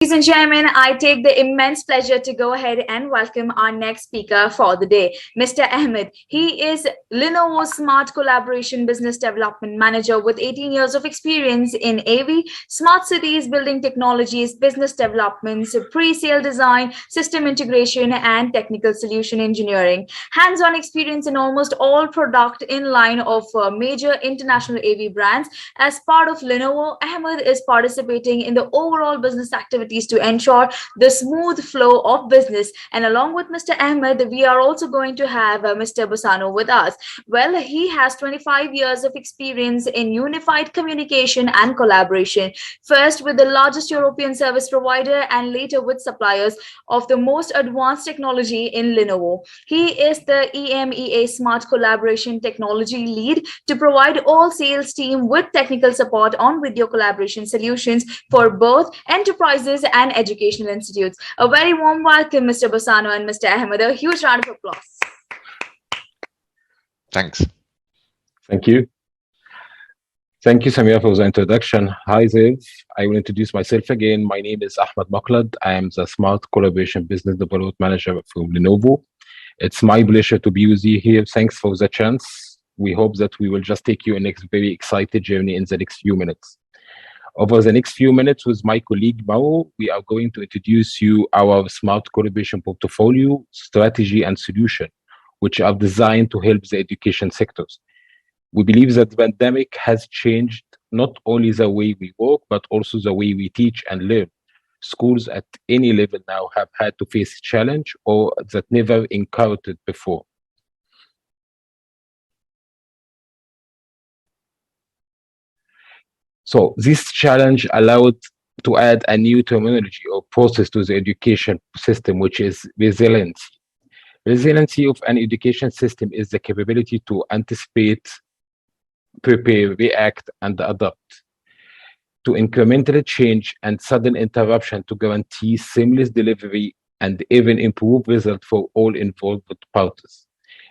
Ladies and gentlemen, I take the immense pleasure to go ahead and welcome our next speaker for the day, Mr. Ahmed. He is Lenovo's Smart Collaboration Business Development Manager with 18 years of experience in AV, smart cities, building technologies, business developments, pre-sale design, system integration, and technical solution engineering. Hands-on experience in almost all product in line of major international AV brands. As part of Lenovo, Ahmed is participating in the overall business activities to ensure the smooth flow of business. And along with Mr. Ahmed, we are also going to have Mr. Bosano with us. Well, he has 25 years of experience in unified communication and collaboration, first with the largest European service provider and later with suppliers of the most advanced technology in Lenovo. He is the EMEA Smart Collaboration Technology Lead to provide all sales team with technical support on video collaboration solutions for both enterprises and educational institutes. A very warm welcome, Mr. Bosano and Mr. Ahmed. A huge round of applause. Thanks. Thank you. Thank you, Samia, for the introduction. Hi there. I will introduce myself again. My name is Ahmed Maklad. I am the Smart Collaboration Business Development Manager from Lenovo. It's my pleasure to be with you here. Thanks for the chance. We hope that we will just take you in a very exciting journey in the next few minutes. Over the next few minutes with my colleague Mauro, we are going to introduce you our smart collaboration portfolio, strategy, and solution, which are designed to help the education sectors. We believe that the pandemic has changed not only the way we work, but also the way we teach and learn. Schools at any level now have had to face a challenge or that never encountered before. So this challenge allowed to add a new terminology or process to the education system, which is resiliency. Resiliency of an education system is the capability to anticipate, prepare, react, and adapt to incremental change and sudden interruption to guarantee seamless delivery and even improve results for all involved parties.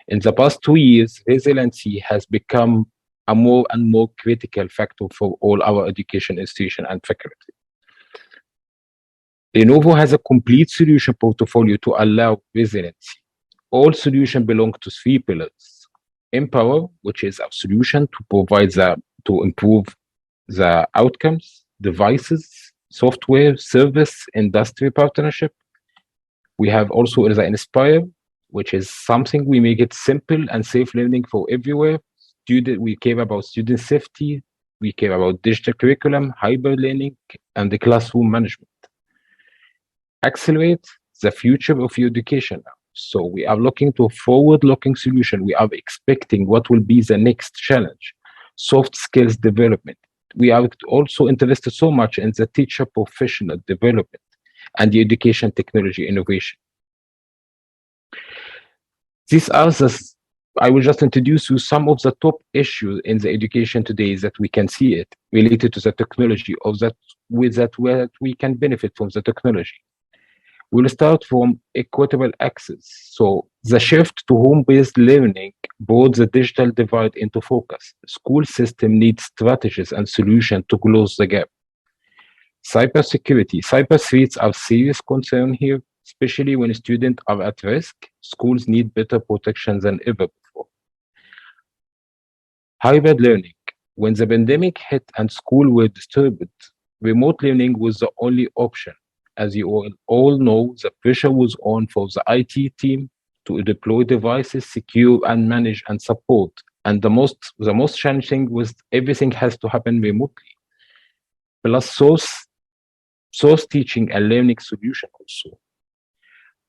In the past 2 years, resiliency has become a more and more critical factor for all our education institutions and faculty. Lenovo has a complete solution portfolio to allow resiliency. All solutions belong to 3 pillars. Empower, which is our solution to improve the outcomes, devices, software, service, industry partnership. We have also the Inspire, which is something we make it simple and safe learning for everywhere. We care about student safety, we care about digital curriculum, hybrid learning, and the classroom management. Accelerate the future of education now. So we are looking to a forward-looking solution. We are expecting what will be the next challenge, soft skills development. We are also interested so much in the teacher professional development and the education technology innovation. I will just introduce you some of the top issues in the education today that we can see it related to the technology where we can benefit from the technology. We'll start from equitable access. So the shift to home-based learning brought the digital divide into focus. School system needs strategies and solutions to close the gap. Cybersecurity. Cyber threats are serious concern here, especially when students are at risk. Schools need better protection than ever before. Hybrid learning. When the pandemic hit and schools were disturbed, remote learning was the only option. As you all know, the pressure was on for the IT team to deploy devices, secure and manage and support. And the most challenging was everything has to happen remotely. Plus source teaching and learning solution also.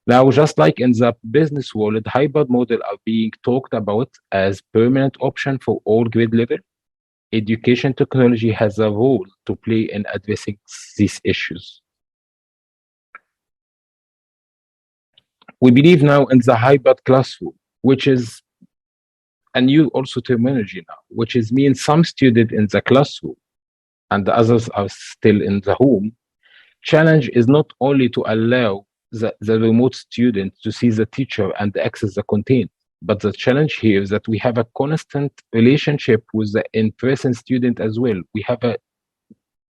Now, just like in the business world, hybrid models are being talked about as permanent option for all grade level. Education technology has a role to play in addressing these issues. We believe now in the hybrid classroom, which is a new also terminology now, which is means some students in the classroom and the others are still in the home. Challenge is not only to allow the remote student to see the teacher and access the content, but the challenge here is that we have a constant relationship with the in-person student as well.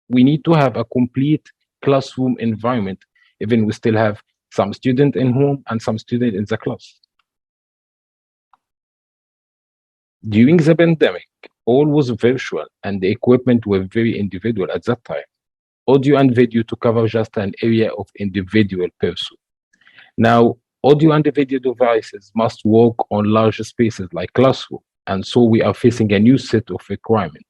We need to have a complete classroom environment, even we still have some student in home and some student in the class. During the pandemic, all was virtual and the equipment were very individual at that time. Audio and video to cover just an area of individual person. Now, audio and video devices must work on larger spaces like classroom, and so we are facing a new set of requirements.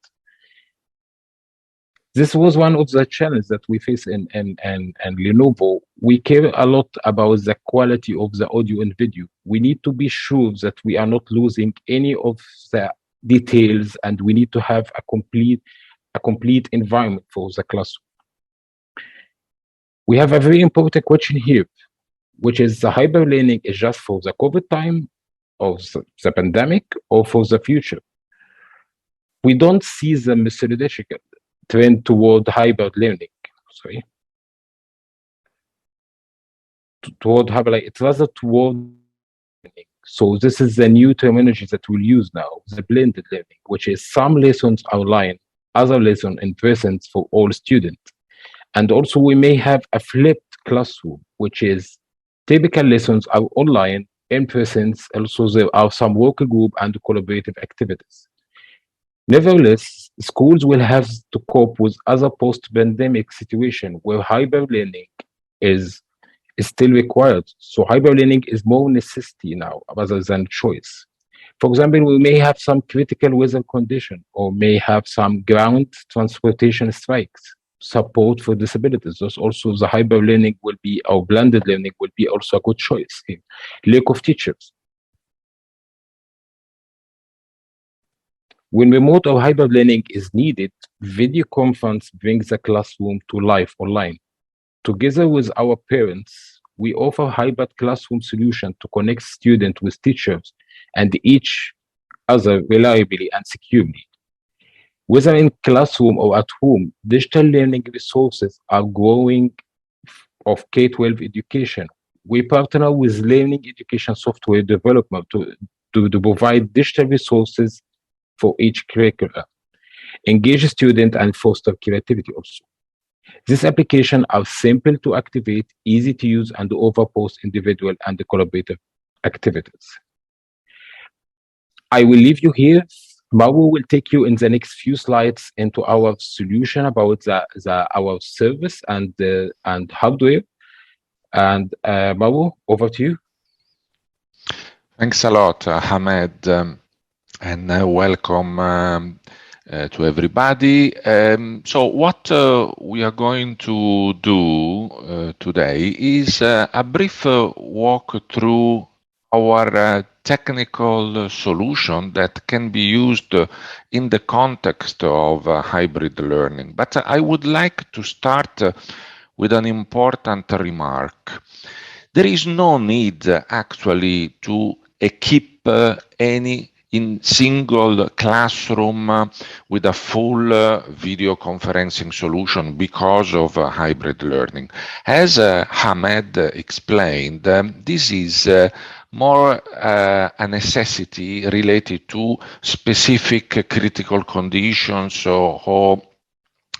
This was one of the challenges that we face in Lenovo. We care a lot about the quality of the audio and video. We need to be sure that we are not losing any of the details, and we need to have a complete environment for the classroom. We have a very important question here, which is the hybrid learning is just for the COVID time of the pandemic or for the future? We don't see the methodological trend toward hybrid learning. Toward hybrid, it's rather toward learning. So this is the new terminology that we'll use now, the blended learning, which is some lessons online, other lessons in presence for all students. And also we may have a flipped classroom, which is typical lessons are online, in presence. Also there are some work group and collaborative activities. Nevertheless, schools will have to cope with other post-pandemic situation where hybrid learning is still required. So hybrid learning is more necessity now rather than choice. For example, we may have some critical weather condition or may have some ground transportation strikes, support for disabilities. Thus also the hybrid learning will be, or blended learning will be also a good choice here. Lack of teachers. When remote or hybrid learning is needed, video conference brings the classroom to life online. Together with our parents, we offer hybrid classroom solution to connect students with teachers and each other reliably and securely. Whether in classroom or at home, digital learning resources are growing of K-12 education. We partner with learning education software development to provide digital resources for each curriculum, engage students and foster creativity also. These applications are simple to activate, easy to use, and offer both individual and collaborative activities. I will leave you here. Mauro will take you in the next few slides into our solution about our service and hardware. And Mauro, over to you. Thanks a lot, Ahmed, and welcome to everybody. So what we are going to do today is a brief walk through our technical solution that can be used in the context of hybrid learning. But I would like to start with an important remark. There is no need actually to equip any in single classroom with a full video conferencing solution because of hybrid learning. As Ahmed explained, this is more a necessity related to specific critical conditions or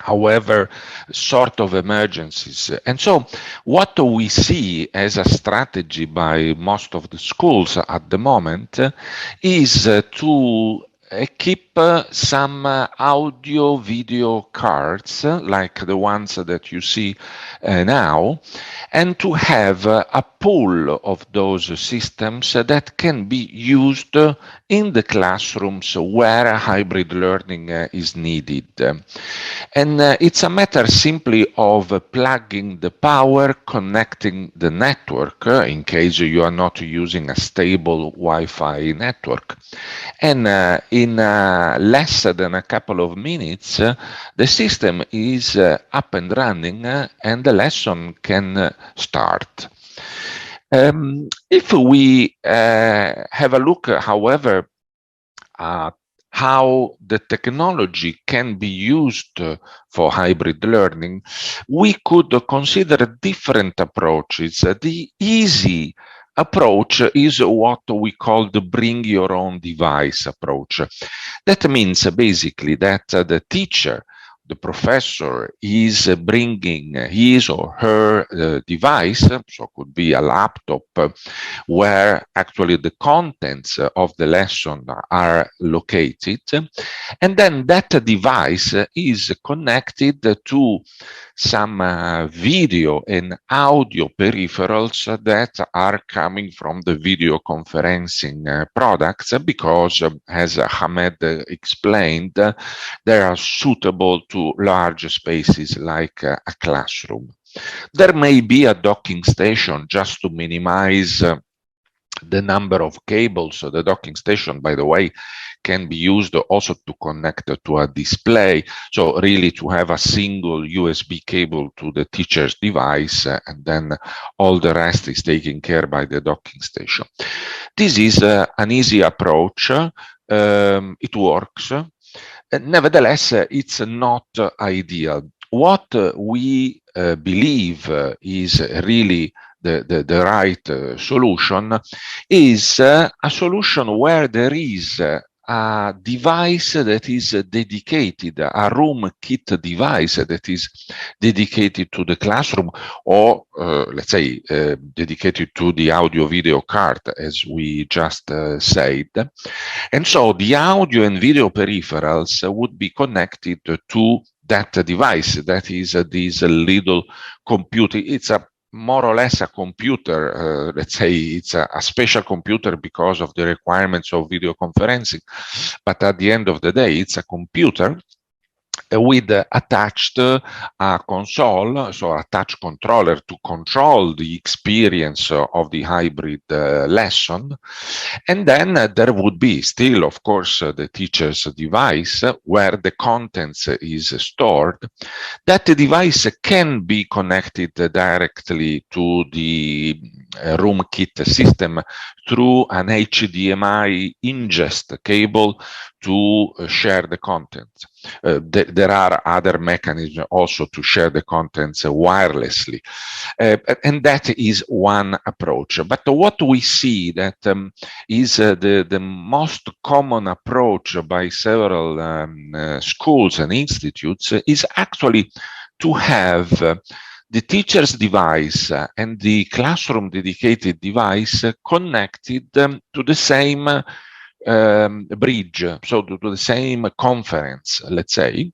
however sort of emergencies. And so what we see as a strategy by most of the schools at the moment is to equip some audio video cards like the ones that you see now, and to have a pool of those systems that can be used in the classrooms where hybrid learning is needed. And it's a matter simply of plugging the power, connecting the network in case you are not using a stable Wi-Fi network. And in less than a couple of minutes, the system is up and running and the lesson can start. If we have a look, however, at how the technology can be used for hybrid learning, we could consider different approaches. The easy approach is what we call the bring your own device approach. That means basically that the teacher the professor is bringing his or her device, so could be a laptop, where actually the contents of the lesson are located, and then that device is connected to some video and audio peripherals that are coming from the video conferencing products, because as Ahmed explained, they are suitable to large spaces like a classroom. There may be a docking station just to minimize the number of cables. So the docking station, by the way, can be used also to connect to a display. So really to have a single USB cable to the teacher's device, and then all the rest is taken care by the docking station. This is an easy approach. It works. Nevertheless, it's not ideal. What we believe is really the right solution is a solution where there is a device that is dedicated, a room kit device that is dedicated to the classroom, or let's say dedicated to the audio video card, as we just said. And so the audio and video peripherals would be connected to that device. That is this little computer. It's a more or less a computer. Let's say it's a special computer because of the requirements of video conferencing. But at the end of the day, it's a computer with attached a console, so a touch controller to control the experience of the hybrid lesson. And then there would be still, of course, the teacher's device where the contents is stored. That device can be connected directly to the room kit system through an HDMI ingest cable to share the contents. There are other mechanisms also to share the contents wirelessly. And that is one approach. But what we see that is the most common approach by several schools and institutes is actually to have the teacher's device and the classroom dedicated device connected to the same bridge, so to the same conference, let's say,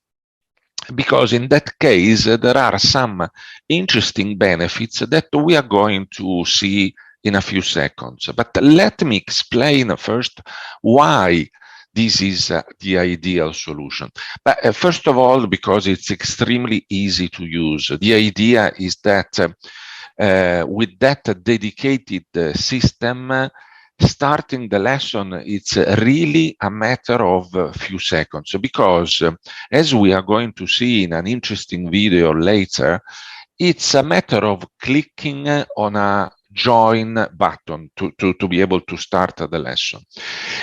because in that case there are some interesting benefits that we are going to see in a few seconds. But let me explain first why this is the ideal solution. But first of all, because it's extremely easy to use. The idea is that with that dedicated system, starting the lesson, it's really a matter of a few seconds, because as we are going to see in an interesting video later, it's a matter of clicking on a join button to be able to start the lesson,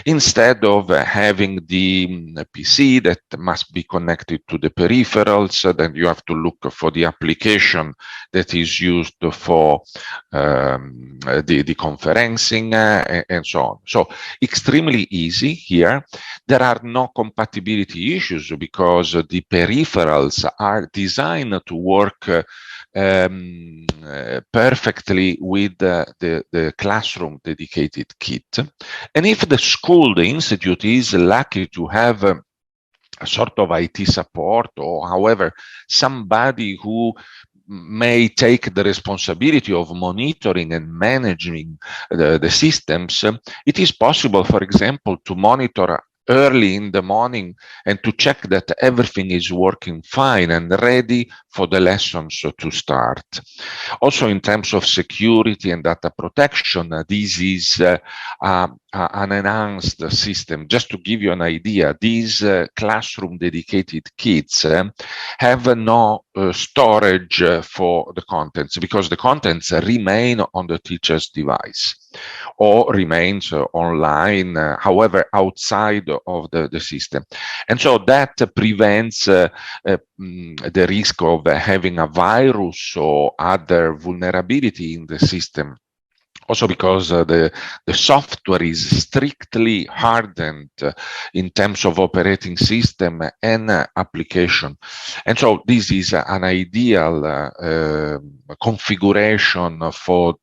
instead of having the PC that must be connected to the peripherals. Then you have to look for the application that is used for the conferencing and so on. So extremely easy here. There are no compatibility issues because the peripherals are designed to work perfectly with the classroom dedicated kit. And if the school, the institute, is lucky to have a sort of IT support, or however, somebody who may take the responsibility of monitoring and managing the systems, it is possible, for example, to monitor early in the morning and to check that everything is working fine and ready for the lessons to start. Also, in terms of security and data protection, this is an enhanced system. Just to give you an idea, these classroom dedicated kits have no storage for the contents, because the contents remain on the teacher's device or remains online, however, outside of the system. And so that prevents the risk of having a virus or other vulnerability in the system Also because the software is strictly hardened in terms of operating system and application. And so this is an ideal configuration for,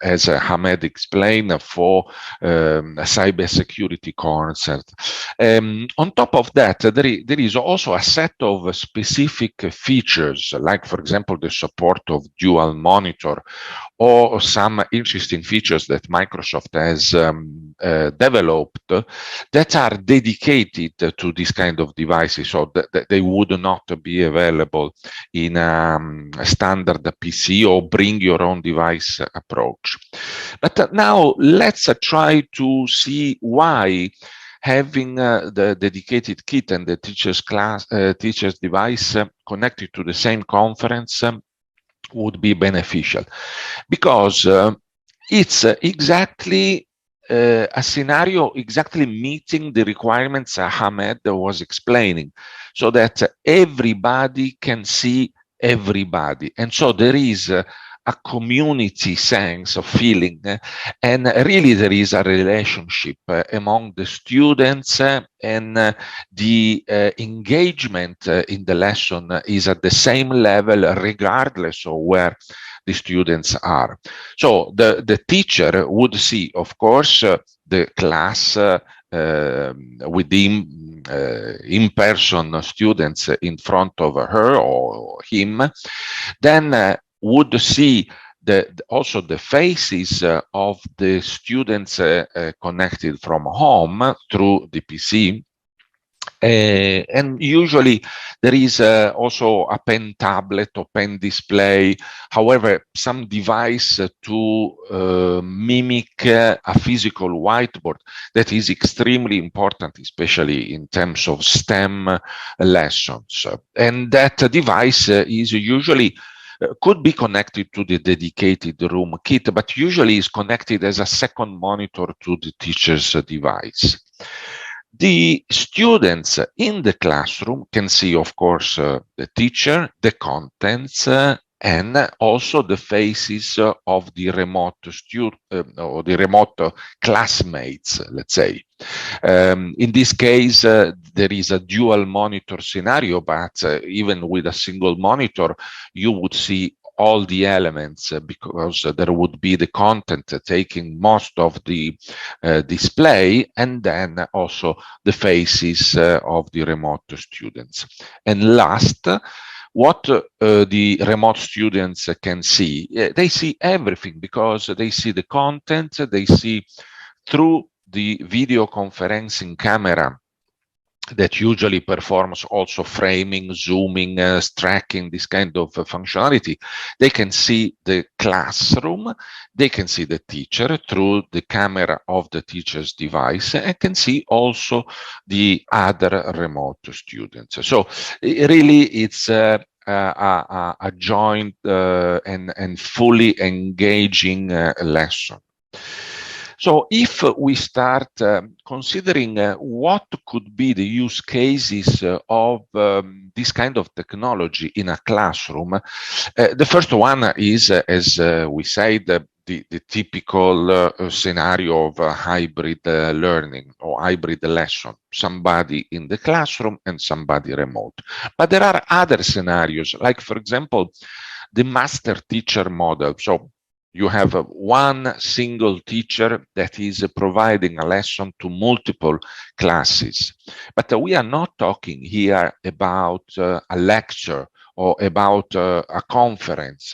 as Ahmed explained, for cybersecurity concept. On top of that, there is also a set of specific features, like, for example, the support of dual monitor, or some interesting features that Microsoft has developed that are dedicated to this kind of devices, so that they would not be available in a standard PC or bring your own device approach. But now let's try to see why having the dedicated kit and the teacher's device connected to the same conference would be beneficial, because it's exactly a scenario exactly meeting the requirements Ahmed was explaining, so that everybody can see everybody. And so there is a community sense of feeling, and really there is a relationship among the students, and the engagement in the lesson is at the same level regardless of where the students are. So the teacher would see, of course, the class with the in-person students in front of her or him, then would see also the faces of the students connected from home through the PC. And usually there is also a pen tablet or pen display, however, some device to mimic a physical whiteboard. That is extremely important, especially in terms of STEM lessons. And that device is usually could be connected to the dedicated room kit, but usually is connected as a second monitor to the teacher's device. The students in the classroom can see, of course, the teacher, the contents, and also the faces of the remote or the remote classmates, let's say. In this case, there is a dual monitor scenario, but even with a single monitor, you would see all the elements because there would be the content taking most of the display, and then also the faces of the remote students. And last, what the remote students can see, they see everything because they see the content, they see through the video conferencing camera that usually performs also framing, zooming, tracking, this kind of functionality. They can see the classroom, they can see the teacher through the camera of the teacher's device, and can see also the other remote students. So really it's a joint and fully engaging lesson. So if we start considering what could be the use cases of this kind of technology in a classroom, the first one is, as we said, the typical scenario of hybrid learning or hybrid lesson, somebody in the classroom and somebody remote. But there are other scenarios, like, for example, the master teacher model. So you have one single teacher that is providing a lesson to multiple classes. But we are not talking here about a lecture or about a conference.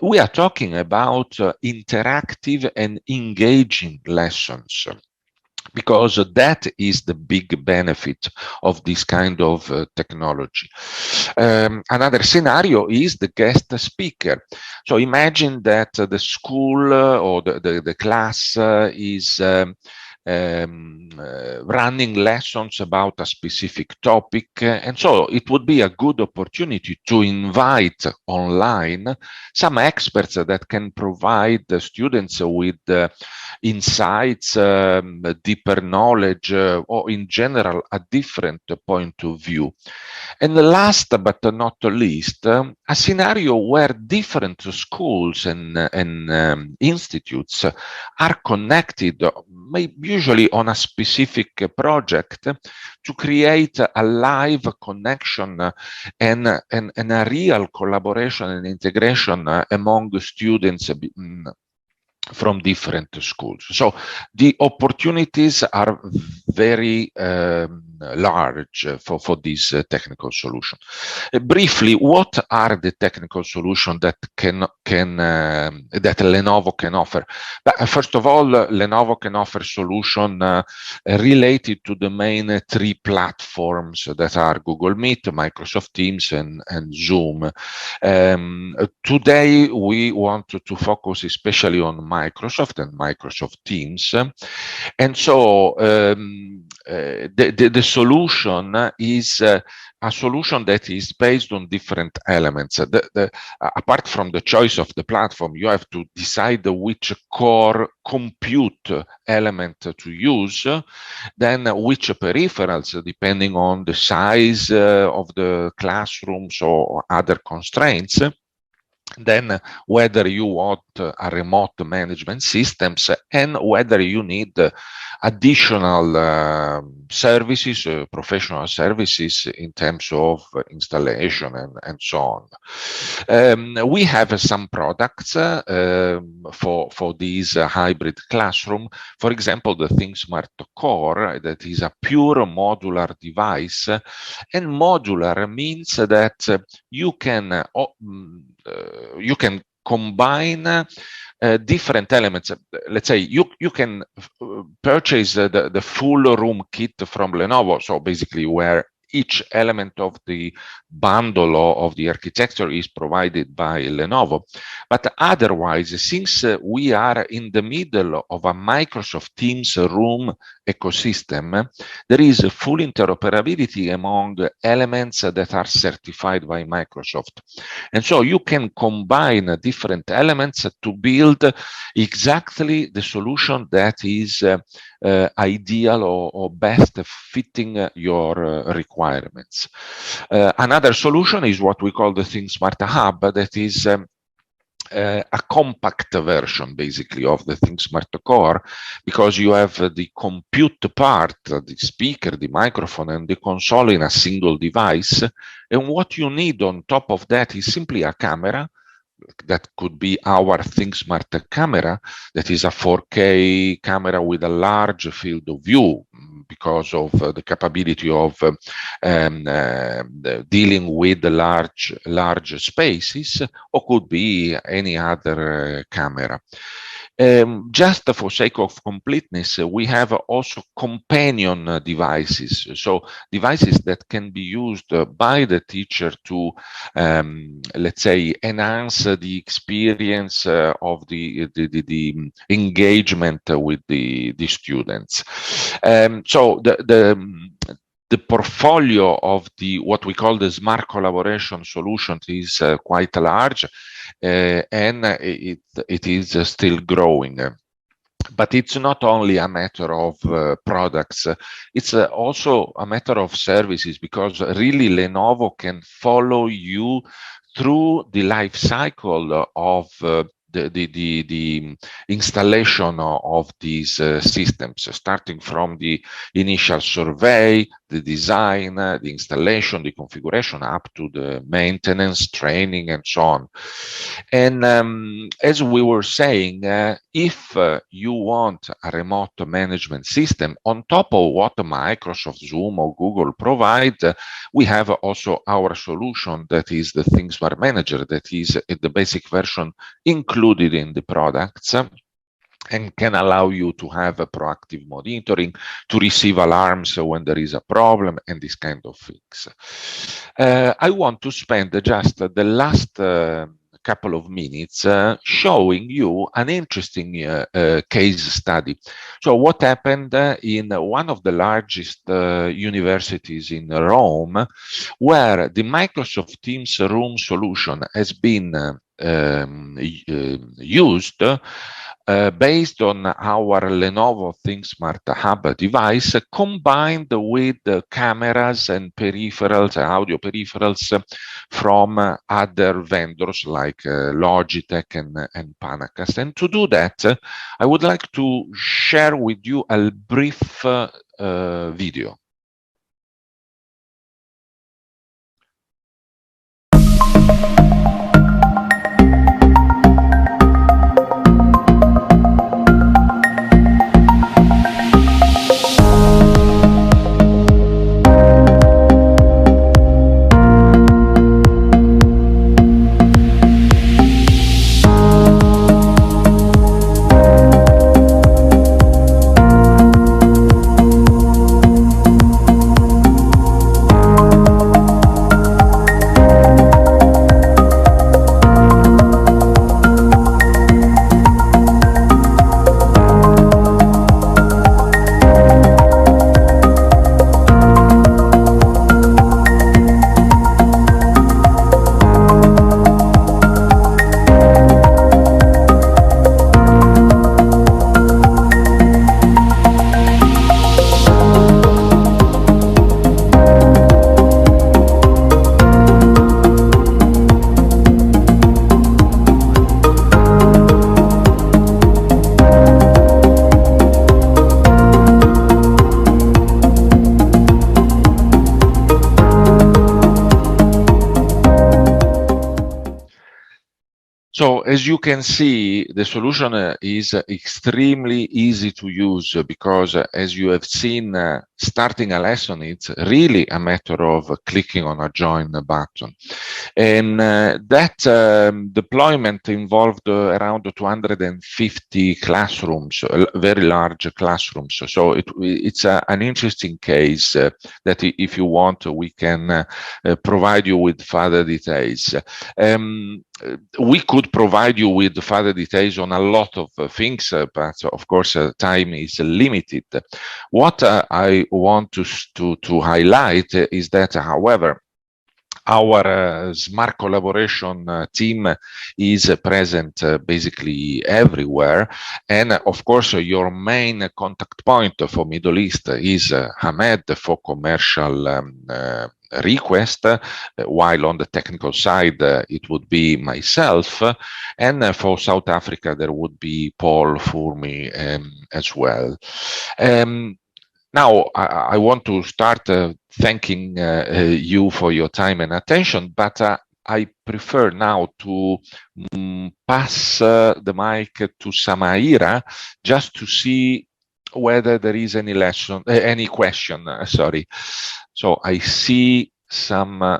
We are talking about interactive and engaging lessons, because that is the big benefit of this kind of technology. Another scenario is the guest speaker. So imagine that the school or the class is running lessons about a specific topic. And so it would be a good opportunity to invite online some experts that can provide the students with insights, deeper knowledge, or in general, a different point of view. And last but not least, a scenario where different schools and institutes are connected, usually on a specific project, to create a live connection and a real collaboration and integration among students from different schools. So the opportunities are very large for this technical solution. Briefly, what are the technical solutions that that Lenovo can offer? But first of all, Lenovo can offer solution related to the main three platforms that are Google Meet, Microsoft Teams, and Zoom. Today, we want to focus especially on Microsoft and Microsoft Teams. And so the solution is a solution that is based on different elements. Apart from the choice of the platform, you have to decide which core compute element to use, then which peripherals, depending on the size of the classrooms or other constraints. Then whether you want a remote management systems and whether you need additional services, professional services in terms of installation and so on. We have some products for these hybrid classroom. For example, the ThinkSmart Core, that is a pure modular device, and modular means that you can combine different elements. Let's say you can purchase the full room kit from Lenovo. So basically, where each element of the bundle of the architecture is provided by Lenovo. But otherwise, since we are in the middle of a Microsoft Teams room ecosystem, there is a full interoperability among elements that are certified by Microsoft. And so you can combine different elements to build exactly the solution that is ideal or best fitting your requirements. Another solution is what we call the ThinkSmart Hub, that is a compact version, basically, of the ThinkSmart Core, because you have the compute part, the speaker, the microphone, and the console in a single device. And what you need on top of that is simply a camera. That could be our ThinkSmart camera, that is a 4K camera with a large field of view because of the capability of dealing with the large spaces, or could be any other camera. Just for sake of completeness, we have also companion devices, so devices that can be used by the teacher to, let's say, enhance the experience of the engagement with the students. So the portfolio of what we call the smart collaboration solutions is quite large, and it is still growing. But it's not only a matter of products, it's also a matter of services, because really Lenovo can follow you through the life cycle of the installation of these systems, starting from the initial survey, the design, the installation, the configuration, up to the maintenance, training, and so on. And as we were saying, if you want a remote management system on top of what Microsoft, Zoom, or Google provide, we have also our solution, that is the ThinkSmart Manager, that is the basic version included in the products, and can allow you to have a proactive monitoring, to receive alarms when there is a problem, and this kind of things. I want to spend just the last couple of minutes showing you an interesting case study. So what happened in one of the largest universities in Rome, where the Microsoft Teams Room solution has been used based on our Lenovo ThinkSmart Hub device, combined with cameras and peripherals, audio peripherals from other vendors like Logitech and Panacast. And to do that, I would like to share with you a brief video. So as you can see, the solution is extremely easy to use because as you have seen, starting a lesson, it's really a matter of clicking on a join button. And that deployment involved around 250 classrooms, very large classrooms. So it's an interesting case that if you want, we can provide you with further details. We could provide you with further details on a lot of things, but of course time is limited. What I want to highlight is that, however, our smart collaboration team is present basically everywhere, and of course your main contact point for Middle East is Ahmed for commercial request, while on the technical side it would be myself, and for South Africa there would be Paul for me as well. Now I want to start thanking you for your time and attention, but I prefer now to pass the mic to Samaira just to see whether there is any lesson, any question. Sorry. So I see some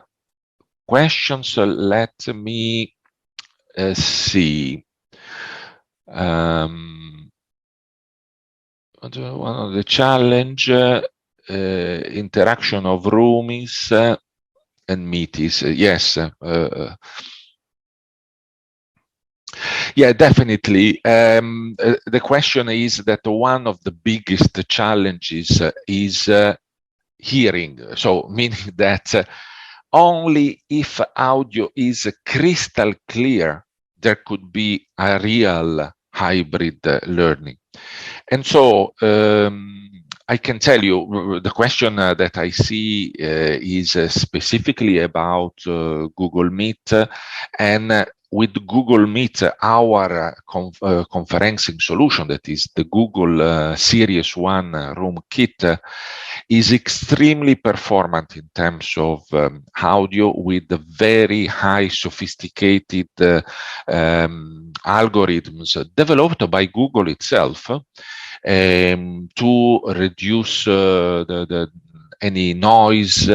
questions. Let me see. One of the challenge, interaction of roomies and meeties. Yes. Yeah, definitely. The question is that one of the biggest challenges is hearing. So meaning that only if audio is crystal clear, there could be a real hybrid learning. And so I can tell you the question that I see is specifically about Google Meet, and with Google Meet, our conferencing solution, that is the Google Series 1 Room Kit, is extremely performant in terms of audio, with very high sophisticated algorithms developed by Google itself to reduce any noise,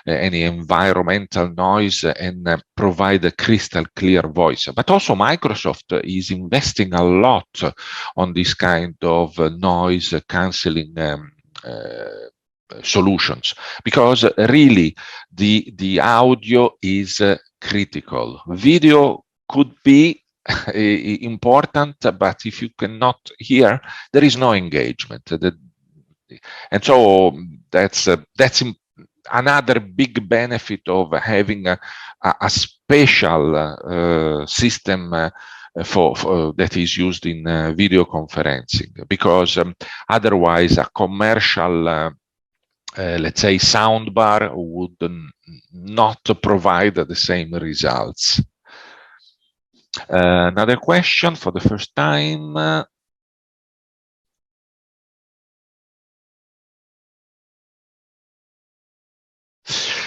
any environmental noise, and provide a crystal clear voice. But also Microsoft is investing a lot on this kind of noise cancelling solutions, because really the audio is critical. Video could be important, but if you cannot hear, there is no engagement. And so that's another big benefit of having a special system for that is used in video conferencing, because otherwise a commercial let's say soundbar would not provide the same results. Another question for the first time.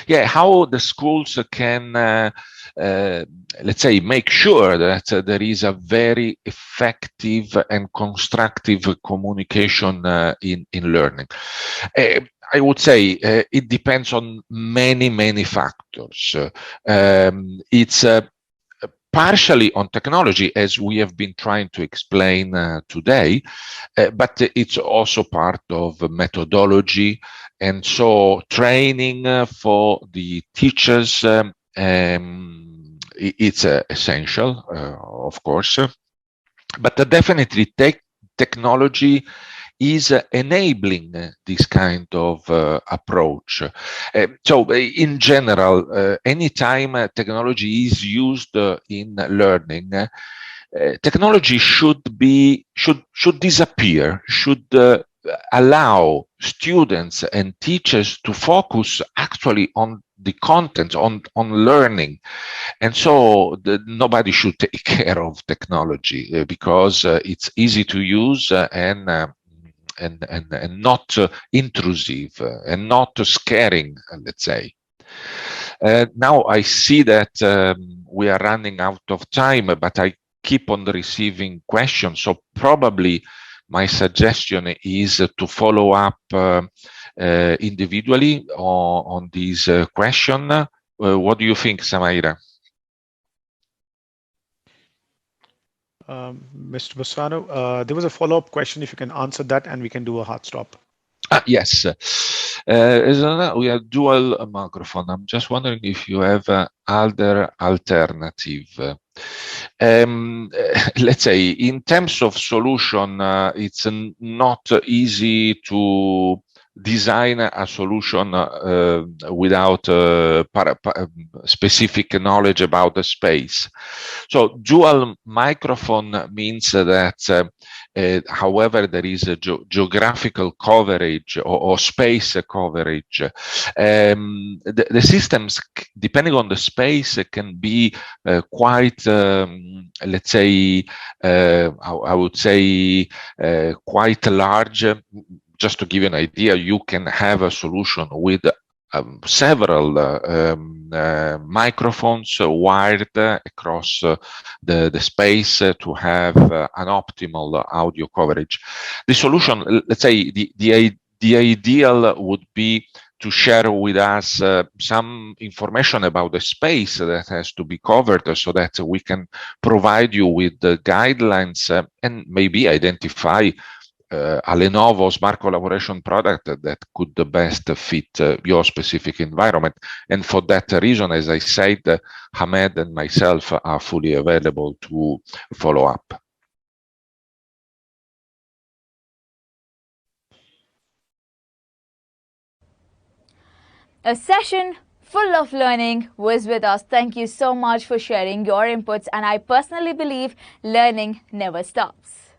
Yeah, how the schools can, let's say, make sure that there is a very effective and constructive communication in learning. I would say it depends on many factors. It's partially on technology, as we have been trying to explain today, but it's also part of methodology, and so training for the teachers, it's essential, of course, but definitely technology is enabling this kind of approach. So in general, anytime technology is used in learning, technology should disappear, should allow students and teachers to focus actually on the content, on learning. And so nobody should take care of technology because it's easy to use and not intrusive and not scaring, let's say. Now I see that we are running out of time, but I keep on receiving questions. So probably my suggestion is to follow up individually on this question. What do you think, Samaira? Mr. Bosano, there was a follow-up question, if you can answer that, and we can do a hard stop. Yes. We have dual microphone. I'm just wondering if you have other alternative. Let's say, in terms of solution, it's not easy to design a solution without specific knowledge about the space. So dual microphone means that however there is a geographical coverage or space coverage, the systems, depending on the space, can be quite, let's say, I would say quite large. Just to give you an idea, you can have a solution with several microphones wired across the space to have an optimal audio coverage. The solution, let's say, the ideal would be to share with us some information about the space that has to be covered, so that we can provide you with the guidelines and maybe identify a Lenovo smart collaboration product that could best fit your specific environment. And for that reason, as I said, Ahmed and myself are fully available to follow up. A session full of learning was with us. Thank you so much for sharing your inputs, and I personally believe learning never stops.